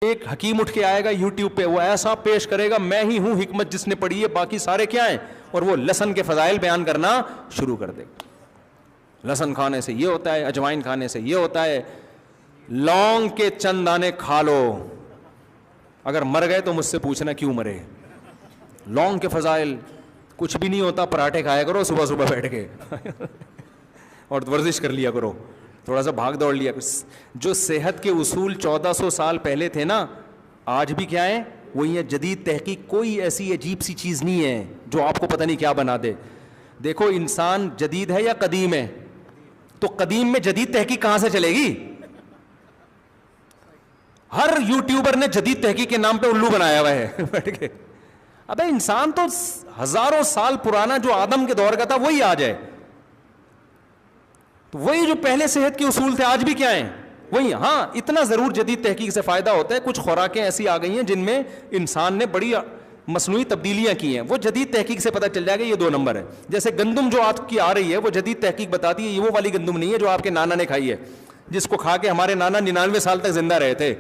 ایک حکیم اٹھ کے آئے گا یوٹیوب پہ, وہ ایسا پیش کرے گا میں ہی ہوں حکمت جس نے پڑھی ہے, باقی سارے کیا ہیں, اور وہ لہسن کے فضائل بیان کرنا شروع کر دے گا. لہسن کھانے سے یہ ہوتا ہے, اجوائن کھانے سے یہ ہوتا ہے, لونگ کے چند دانے کھا لو, اگر مر گئے تو مجھ سے پوچھنا کیوں مرے. لونگ کے فضائل, کچھ بھی نہیں ہوتا, پراٹھے کھایا کرو صبح صبح بیٹھ کے اور ورزش کر لیا کرو, تھوڑا سا بھاگ دوڑ لیا. جو صحت کے اصول 1400 سال پہلے تھے نا, آج بھی کیا ہے وہی ہے. جدید تحقیق کوئی ایسی عجیب سی چیز نہیں ہے جو آپ کو پتہ نہیں کیا بنا دے. دیکھو انسان جدید ہے یا قدیم ہے, تو قدیم میں جدید تحقیق کہاں سے چلے گی. ہر یوٹیوبر نے جدید تحقیق کے نام پہ الو بنایا ہوا ہے بیٹھ کے. ابے انسان تو ہزاروں سال پرانا جو آدم کے دور کا تھا وہی آج ہے. تو وہی جو پہلے صحت کے اصول تھے آج بھی کیا ہیں وہی. ہاں اتنا ضرور جدید تحقیق سے فائدہ ہوتا ہے, کچھ خوراکیں ایسی آ گئی ہیں جن میں انسان نے بڑی مصنوعی تبدیلیاں کی ہیں, وہ جدید تحقیق سے پتہ چل جائے گا یہ 2 نمبر ہے. جیسے گندم جو آج کی آ رہی ہے وہ جدید تحقیق بتاتی ہے یہ وہ والی گندم نہیں ہے جو آپ کے نانا نے کھائی ہے, جس کو کھا کے ہمارے نانا 99 سال تک زندہ رہے تھے.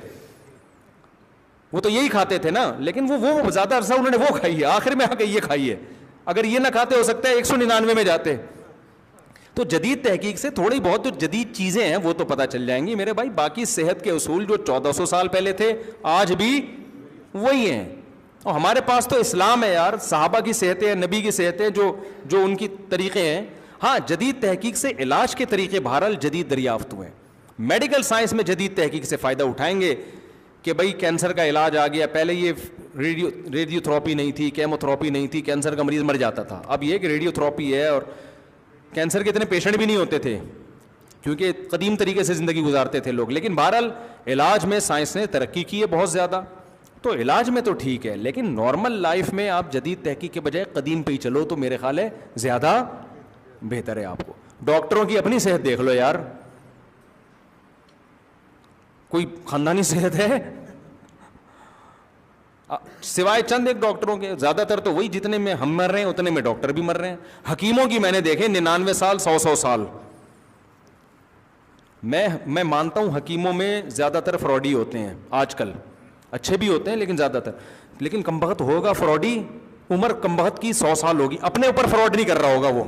وہ تو یہی کھاتے تھے نا, لیکن وہ زیادہ عرصہ انہوں نے وہ کھائی ہے, آخر میں آ کے یہ کھائی ہے. اگر یہ نہ کھاتے ہو سکتا ہے 199 میں جاتے. تو جدید تحقیق سے تھوڑی بہت جو جدید چیزیں ہیں وہ تو پتہ چل جائیں گی میرے بھائی. باقی صحت کے اصول جو 1400 سال پہلے تھے آج بھی وہی ہیں. اور ہمارے پاس تو اسلام ہے یار, صحابہ کی صحتیں, نبی کی صحتیں, جو ان کی طریقے ہیں. ہاں جدید تحقیق سے علاج کے طریقے بہرحال جدید دریافت ہوئے. میڈیکل سائنس میں جدید تحقیق سے فائدہ اٹھائیں گے کہ بھائی کینسر کا علاج آ گیا. پہلے یہ ریڈیو تھراپی نہیں تھی, کیمو تھراپی نہیں تھی, کینسر کا مریض مر جاتا تھا. اب یہ کہ ریڈیو تھراپی ہے اور کینسر کے اتنے پیشنٹ بھی نہیں ہوتے تھے کیونکہ قدیم طریقے سے زندگی گزارتے تھے لوگ. لیکن بہرحال علاج میں سائنس نے ترقی کی ہے بہت زیادہ, تو علاج میں تو ٹھیک ہے. لیکن نارمل لائف میں آپ جدید تحقیق کے بجائے قدیم پہ ہی چلو تو میرے خیال ہے زیادہ بہتر ہے آپ کو. ڈاکٹروں کی اپنی صحت دیکھ لو یار, کوئی خاندانی صحت ہے سوائے چند ایک ڈاکٹروں کے؟ زیادہ تر تو وہی جتنے میں ہم مر رہے ہیں اتنے میں ڈاکٹر بھی مر رہے ہیں. حکیموں کی میں نے دیکھے 99 سال 100 سال. میں مانتا ہوں حکیموں میں زیادہ تر فراڈی ہوتے ہیں آج کل, اچھے بھی ہوتے ہیں لیکن زیادہ تر. لیکن کمبخت ہوگا فراڈی, عمر کمبخت کی 100 سال ہوگی, اپنے اوپر فراڈ نہیں کر رہا ہوگا وہ.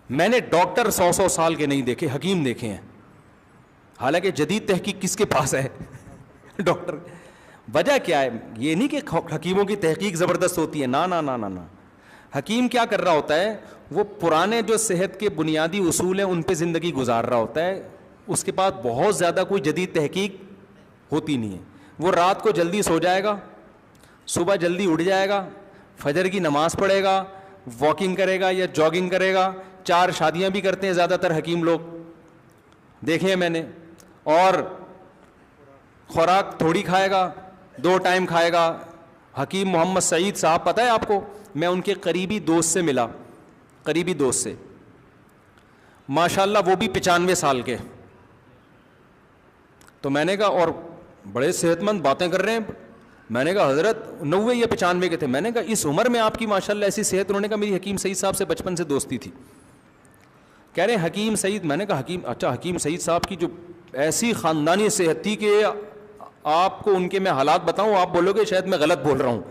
میں نے ڈاکٹر 100 سال کے نہیں دیکھے, حکیم دیکھے ہیں. حالانکہ جدید تحقیق کس کے پاس ہے ڈاکٹر. وجہ کیا ہے؟ یہ نہیں کہ حکیموں کی تحقیق زبردست ہوتی ہے, نا نا نا نا نا. حکیم کیا کر رہا ہوتا ہے, وہ پرانے جو صحت کے بنیادی اصول ہیں ان پہ زندگی گزار رہا ہوتا ہے. اس کے پاس بہت زیادہ کوئی جدید تحقیق ہوتی نہیں ہے. وہ رات کو جلدی سو جائے گا, صبح جلدی اٹھ جائے گا, فجر کی نماز پڑھے گا, واکنگ کرے گا یا جاگنگ کرے گا. 4 شادیاں بھی کرتے ہیں زیادہ تر حکیم لوگ, دیکھے ہیں میں نے. اور خوراک تھوڑی کھائے گا, 2 ٹائم کھائے گا. حکیم محمد سعید صاحب پتہ ہے آپ کو, میں ان کے قریبی دوست سے ملا, قریبی دوست سے, ماشاءاللہ وہ بھی 95 سال کے. تو میں نے کہا, اور بڑے صحت مند باتیں کر رہے ہیں. میں نے کہا حضرت 90 یا 95 کے تھے. میں نے کہا اس عمر میں آپ کی ماشاءاللہ ایسی صحت. انہوں نے کہا میری حکیم سعید صاحب سے بچپن سے دوستی تھی. کہہ رہے ہیں حکیم سعید. میں نے کہا حکیم, اچھا حکیم سعید صاحب کی جو ایسی خاندانی صحت تھی کہ آپ کو ان کے میں حالات بتاؤں آپ بولو گے شاید میں غلط بول رہا ہوں.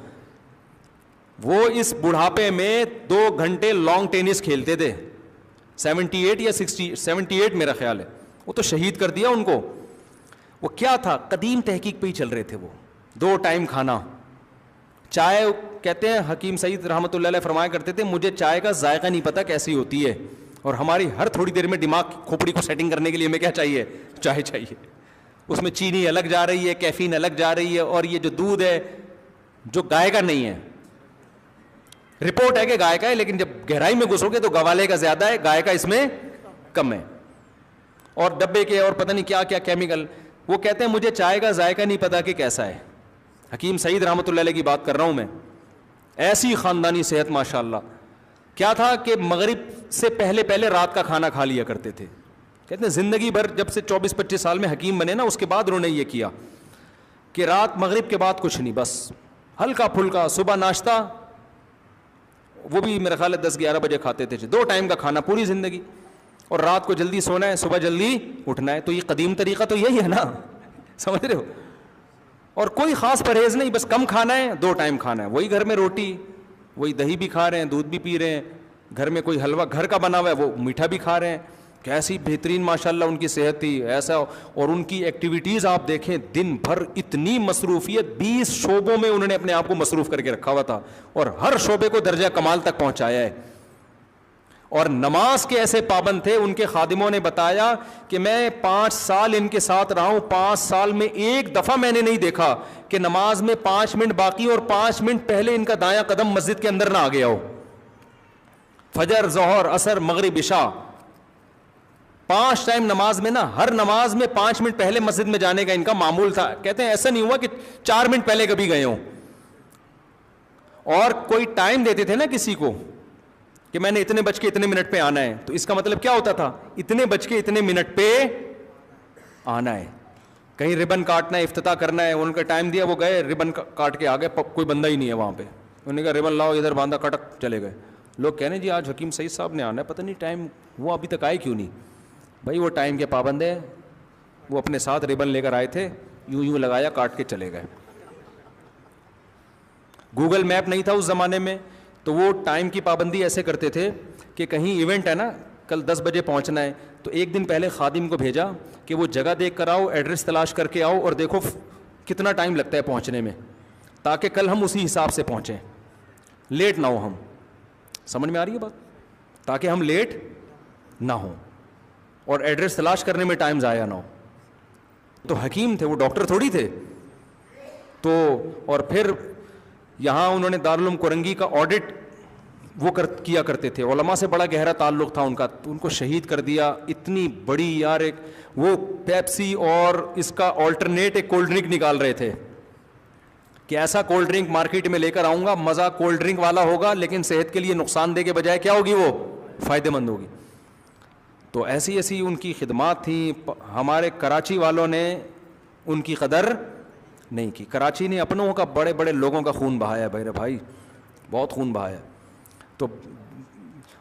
وہ اس بڑھاپے میں 2 گھنٹے لانگ ٹینس کھیلتے تھے. 78 یا 78 میرا خیال ہے. وہ تو شہید کر دیا ان کو. وہ کیا تھا, قدیم تحقیق پہ ہی چل رہے تھے وہ. 2 ٹائم کھانا, چائے. کہتے ہیں حکیم سعید رحمۃ اللہ علیہ فرمایا کرتے تھے مجھے چائے کا ذائقہ نہیں پتہ کیسی ہوتی ہے, اور ہماری ہر تھوڑی دیر میں دماغ کھوپڑی کو سیٹنگ کرنے کے لیے ہمیں کیا چاہیے, چائے چاہیے. اس میں چینی الگ جا رہی ہے, کیفین الگ جا رہی ہے, اور یہ جو دودھ ہے جو گائے کا نہیں ہے. رپورٹ ہے کہ گائے کا ہے, لیکن جب گہرائی میں گھسو گے تو گوالے کا زیادہ ہے, گائے کا اس میں کم ہے. اور ڈبے کے اور پتہ نہیں کیا کیا کیمیکل. وہ کہتے ہیں مجھے چائے کا ذائقہ نہیں پتا کہ کیسا ہے. حکیم سعید رحمۃ اللہ علیہ کی بات کر رہا ہوں میں. ایسی خاندانی صحت ماشاءاللہ. کیا تھا کہ مغرب سے پہلے رات کا کھانا کھا لیا کرتے تھے. کہتے ہیں زندگی بھر جب سے 24-25 سال میں حکیم بنے نا, اس کے بعد انہوں نے یہ کیا کہ رات مغرب کے بعد کچھ نہیں, بس ہلکا پھلکا صبح ناشتہ, وہ بھی میرا خیال ہے 10-11 بجے کھاتے تھے. 2 ٹائم کا کھانا پوری زندگی, اور رات کو جلدی سونا ہے, صبح جلدی اٹھنا ہے. تو یہ قدیم طریقہ تو یہی ہے نا. سمجھ رہے ہو. اور کوئی خاص پرہیز نہیں, بس کم کھانا ہے, 2 ٹائم کھانا ہے, وہی گھر میں روٹی, وہی دہی بھی کھا رہے ہیں, دودھ بھی پی رہے ہیں, گھر میں کوئی حلوہ گھر کا بنا ہوا ہے وہ میٹھا بھی کھا رہے ہیں. کیسی بہترین ماشاءاللہ ان کی صحت تھی ایسا. اور ان کی ایکٹیویٹیز آپ دیکھیں, دن بھر اتنی مصروفیت, 20 شعبوں میں انہوں نے اپنے آپ کو مصروف کر کے رکھا ہوا تھا, اور ہر شعبے کو درجہ کمال تک پہنچایا ہے. اور نماز کے ایسے پابند تھے, ان کے خادموں نے بتایا کہ میں 5 سال ان کے ساتھ رہا ہوں, 5 سال میں ایک دفعہ میں نے نہیں دیکھا کہ نماز میں 5 منٹ باقی اور 5 منٹ پہلے ان کا دایاں قدم مسجد کے اندر نہ آ گیا ہو. فجر, ظہر, عصر, مغرب, عشاء, 5 ٹائم نماز میں نا, ہر نماز میں 5 منٹ پہلے مسجد میں جانے کا ان کا معمول تھا. کہتے ہیں ایسا نہیں ہوا کہ 4 منٹ پہلے کبھی گئے ہوں. اور کوئی ٹائم دیتے تھے نا کسی کو کہ میں نے اتنے بج کے اتنے منٹ پہ آنا ہے, تو اس کا مطلب کیا ہوتا تھا, اتنے بج کے اتنے منٹ پہ آنا ہے. کہیں ربن کاٹنا ہے, افتتاح کرنا ہے, ان کا ٹائم دیا, وہ گئے ربن کاٹ کے آ گئے, کوئی بندہ ہی نہیں ہے وہاں پہ. انہوں نے کہا ربن لاؤ, ادھر باندھا, کٹک چلے گئے. لوگ کہنے جی آج حکیم سعید صاحب نے آنا ہے, پتہ نہیں ٹائم, وہ ابھی تک آئے کیوں نہیں. بھائی وہ ٹائم کے پابند ہے, وہ اپنے ساتھ ربن لے کر آئے تھے, یوں یوں لگایا, کاٹ کے چلے گئے. گوگل میپ نہیں تھا اس زمانے میں, تو وہ ٹائم کی پابندی ایسے کرتے تھے کہ کہیں ایونٹ ہے نا, کل 10 بجے پہنچنا ہے, تو ایک دن پہلے خادم کو بھیجا کہ وہ جگہ دیکھ کر آؤ, ایڈریس تلاش کر کے آؤ, اور دیکھو کتنا ٹائم لگتا ہے پہنچنے میں, تاکہ کل ہم اسی حساب سے پہنچیں, لیٹ نہ ہو ہم. سمجھ میں آ رہی ہے بات, تاکہ ہم لیٹ نہ ہوں اور ایڈریس تلاش کرنے میں ٹائم ضائع نہ ہو. تو حکیم تھے وہ, ڈاکٹر تھوڑی تھے. تو اور پھر یہاں انہوں نے دارالعلوم کورنگی کا آڈٹ وہ کیا کرتے تھے, علماء سے بڑا گہرا تعلق تھا ان کا, تو ان کو شہید کر دیا. اتنی بڑی یار, ایک وہ پیپسی اور اس کا آلٹرنیٹ ایک کولڈ ڈرنک نکال رہے تھے کہ ایسا کولڈ ڈرنک مارکیٹ میں لے کر آؤں گا, مزہ کولڈ ڈرنک والا ہوگا لیکن صحت کے لیے نقصان دہ کے بجائے کیا ہوگی, وہ فائدہ مند ہوگی. تو ایسی ایسی ان کی خدمات تھیں. ہمارے کراچی والوں نے ان کی قدر نہیں کی. کراچی نے اپنوں کا, بڑے بڑے لوگوں کا خون بہایا بھائی, بھائی بہت خون بہایا. تو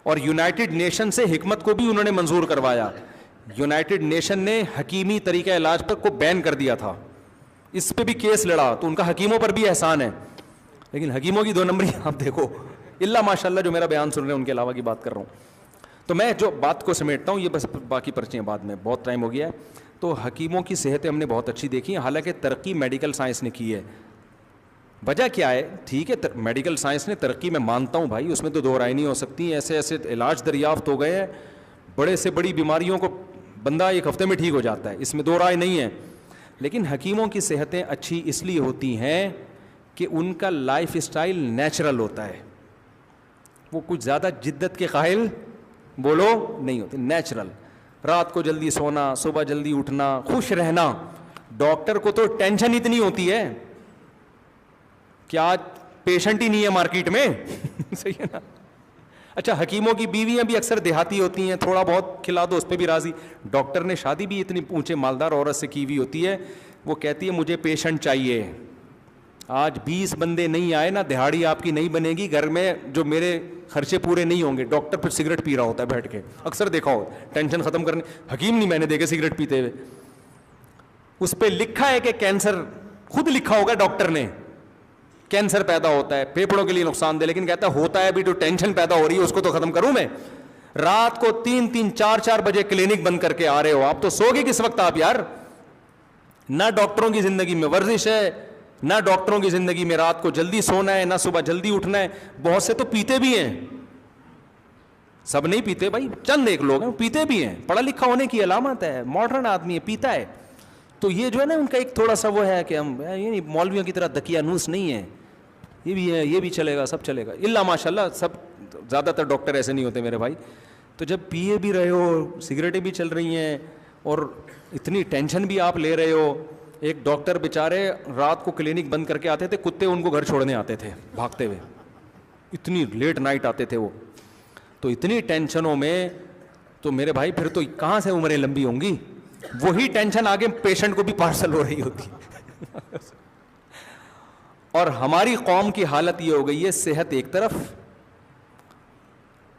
اور یونائٹڈ نیشن سے حکمت کو بھی انہوں نے منظور کروایا. یونائٹڈ نیشن نے حکیمی طریقہ علاج پر کو بین کر دیا تھا, اس پہ بھی کیس لڑا, تو ان کا حکیموں پر بھی احسان ہے. لیکن حکیموں کی 2 نمبری آپ دیکھو, اللہ ماشاء اللہ جو میرا بیان سن رہے ہیں ان کے علاوہ کی بات کر رہا ہوں. تو میں جو بات کو سمیٹتا ہوں, یہ بس باقی پرچیں بعد میں, بہت ٹائم ہو گیا ہے. تو حکیموں کی صحتیں ہم نے بہت اچھی دیکھی ہیں, حالانکہ ترقی میڈیکل سائنس نے کی ہے. وجہ کیا ہے, ٹھیک ہے میڈیکل سائنس نے ترقی, میں مانتا ہوں بھائی, اس میں تو 2 رائے نہیں ہو سکتی. ایسے ایسے علاج دریافت ہو گئے ہیں, بڑے سے بڑی بیماریوں کو بندہ 1 ہفتے میں ٹھیک ہو جاتا ہے, اس میں 2 رائے نہیں ہے. لیکن حکیموں کی صحتیں اچھی اس لیے ہوتی ہیں کہ ان کا لائف اسٹائل نیچرل ہوتا ہے. وہ کچھ زیادہ جدت کے قائل بولو نہیں ہوتے, نیچرل. رات کو جلدی سونا, صبح جلدی اٹھنا, خوش رہنا. ڈاکٹر کو تو ٹینشن اتنی ہوتی ہے کہ آج پیشنٹ ہی نہیں ہے مارکیٹ میں. صحیح ہے نا. اچھا, حکیموں کی بیویاں بھی اکثر دیہاتی ہوتی ہیں, تھوڑا بہت کھلا دو اس پہ بھی راضی. ڈاکٹر نے شادی بھی اتنی اونچے مالدار عورت سے کی ہوئی ہوتی ہے, وہ کہتی ہے مجھے پیشنٹ چاہیے. آج 20 بندے نہیں آئے نا, دہاڑی آپ کی نہیں بنے گی گھر میں, جو میرے خرچے پورے نہیں ہوں گے. ڈاکٹر پھر سگریٹ پی رہا ہوتا ہے بیٹھ کے, اکثر دیکھا ہو, ٹینشن ختم کرنے. حکیم نہیں میں نے دیکھے سگریٹ پیتے ہوئے. اس پہ لکھا ہے کہ کینسر, خود لکھا ہوگا ڈاکٹر نے, کینسر پیدا ہوتا ہے, پھیپھڑوں کے لیے نقصان دہ, لیکن کہتا ہے ہوتا ہے بھی تو ٹینشن پیدا ہو رہی ہے, اس کو تو ختم کروں میں. رات کو 3-3, 4-4 بجے کلینک بند کر کے آ رہے ہو, آپ تو سو گے کس وقت آپ یار. نہ ڈاکٹروں کی زندگی میں ورزش ہے, نہ ڈاکٹروں کی زندگی میں رات کو جلدی سونا ہے, نہ صبح جلدی اٹھنا ہے. بہت سے تو پیتے بھی ہیں, سب نہیں پیتے بھائی, چند ایک لوگ ہیں پیتے بھی ہیں, پڑھا لکھا ہونے کی علامت ہے, ماڈرن آدمی ہے, پیتا ہے. تو یہ جو ہے نا ان کا ایک تھوڑا سا وہ ہے کہ ہم یہ مولویوں کی طرح دقیانوس نہیں ہے, یہ بھی ہے, یہ بھی چلے گا, سب چلے گا. اللہ ماشاء اللہ سب, زیادہ تر ڈاکٹر ایسے نہیں ہوتے میرے بھائی. تو جب پیے بھی رہے ہو, سگریٹیں بھی چل رہی ہیں, اور اتنی ٹینشن بھی آپ لے رہے ہو. ایک ڈاکٹر بیچارے رات کو کلینک بند کر کے آتے تھے, کتے ان کو گھر چھوڑنے آتے تھے بھاگتے ہوئے, اتنی لیٹ نائٹ آتے تھے وہ. تو اتنی ٹینشنوں میں تو میرے بھائی پھر تو کہاں سے عمریں لمبی ہوں گی. وہی ٹینشن آگے پیشنٹ کو بھی پارسل ہو رہی ہوتی. اور ہماری قوم کی حالت یہ ہو گئی ہے, صحت ایک طرف,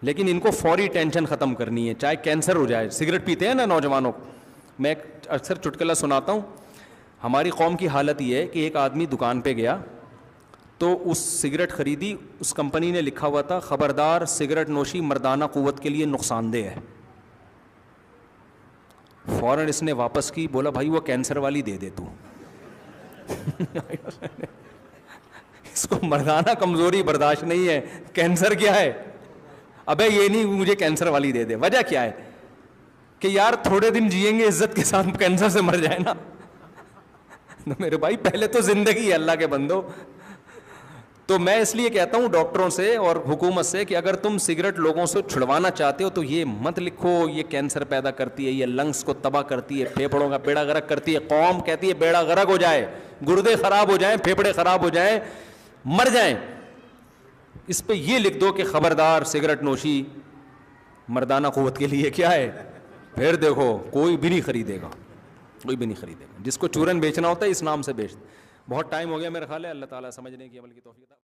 لیکن ان کو فوری ٹینشن ختم کرنی ہے, چاہے کینسر ہو جائے. سگریٹ پیتے ہیں نا نوجوانوں, میں اکثر چٹکلا سناتا ہوں. ہماری قوم کی حالت یہ ہے کہ ایک آدمی دکان پہ گیا تو اس سگریٹ خریدی, اس کمپنی نے لکھا ہوا تھا خبردار سگریٹ نوشی مردانہ قوت کے لیے نقصان دہ ہے. فوراً اس نے واپس کی, بولا بھائی وہ کینسر والی دے دے تو. اس کو مردانہ کمزوری برداشت نہیں ہے, کینسر کیا ہے, ابے یہ نہیں مجھے کینسر والی دے دے. وجہ کیا ہے کہ یار تھوڑے دن جئیں گے عزت کے ساتھ, کینسر سے مر جائے نا. میرے بھائی پہلے تو زندگی ہے اللہ کے بندو. تو میں اس لیے کہتا ہوں ڈاکٹروں سے اور حکومت سے کہ اگر تم سگریٹ لوگوں سے چھڑوانا چاہتے ہو تو یہ مت لکھو یہ کینسر پیدا کرتی ہے, یہ لنگس کو تباہ کرتی ہے, پھیپھڑوں کا بیڑا غرق کرتی ہے. قوم کہتی ہے بیڑا غرق ہو جائے, گردے خراب ہو جائیں, پھیپھڑے خراب ہو جائیں, مر جائیں, اس پہ یہ لکھ دو کہ خبردار سگریٹ نوشی مردانہ قوت کے لیے کیا ہے. پھر دیکھو کوئی بھی نہیں خریدے گا, کوئی بھی نہیں خریدے گا. جس کو چورن بیچنا ہوتا ہے اس نام سے بیچ. بہت ٹائم ہو گیا میرا خیال ہے. اللہ تعالیٰ سمجھنے کی عمل کی توفیق عطا